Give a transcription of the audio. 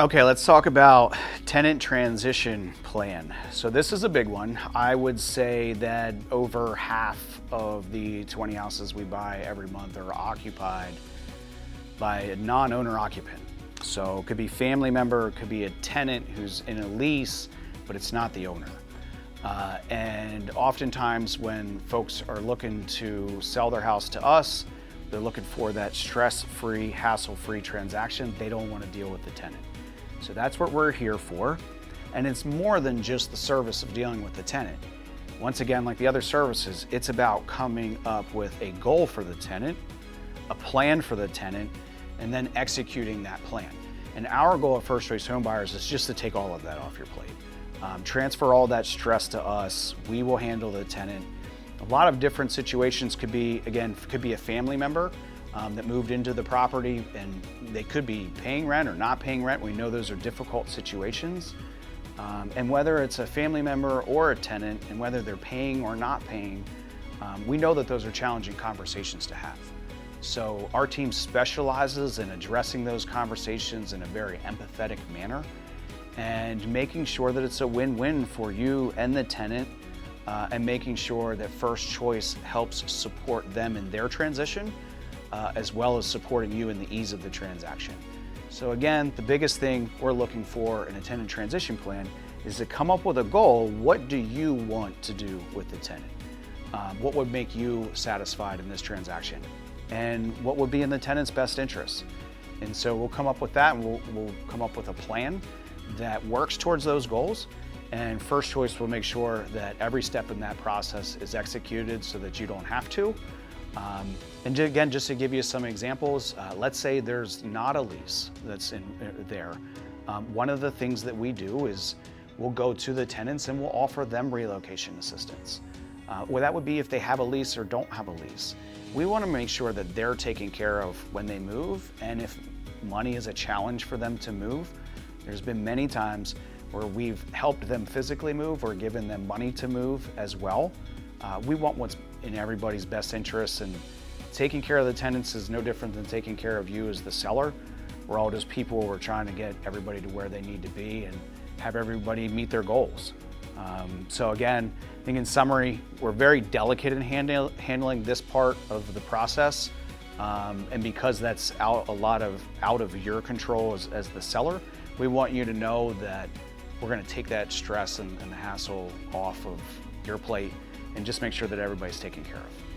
Okay, let's talk about tenant transition plan. So this is a big one. I would say that over half of the 20 houses we buy every month are occupied by a non-owner occupant. So it could be family member, it could be a tenant who's in a lease, but it's not the owner. And oftentimes when folks are looking to sell their house to us, they're looking for that stress-free, hassle-free transaction. They don't want to deal with the tenant. So that's what we're here for. And it's more than just the service of dealing with the tenant. Once again, like the other services, it's about coming up with a goal for the tenant, a plan for the tenant, and then executing that plan. And our goal at First Choice Home Buyers is just to take all of that off your plate. Transfer all that stress to us. We will handle the tenant. A lot of different situations could be, again, could be a family member that moved into the property and they could be paying rent or not paying rent. We know those are difficult situations. And whether it's a family member or a tenant and whether they're paying or not paying, we know that those are challenging conversations to have. So our team specializes in addressing those conversations in a very empathetic manner and making sure that it's a win-win for you and the tenant, and making sure that First Choice helps support them in their transition, as well as supporting you in the ease of the transaction. So again, the biggest thing we're looking for in a tenant transition plan is to come up with a goal. What do you want to do with the tenant? What would make you satisfied in this transaction? And what would be in the tenant's best interest? And so we'll come up with that, and we'll come up with a plan that works towards those goals. And First Choice will make sure that every step in that process is executed so that you don't have to. And again, just to give you some examples, let's say there's not a lease that's in there. One of the things that we do is we'll go to the tenants and we'll offer them relocation assistance. Well, that would be if they have a lease or don't have a lease. We want to make sure that they're taken care of when they move, and if money is a challenge for them to move, there's been many times where we've helped them physically move or given them money to move as well. We want what's in everybody's best interests, and taking care of the tenants is no different than taking care of you as the seller. We're all just people. We're trying to get everybody to where they need to be and have everybody meet their goals. So again, I think in summary, we're very delicate in handling this part of the process. And because that's out of your control as the seller, we want you to know that we're going to take that stress and the hassle off of your plate and just make sure that everybody's taken care of.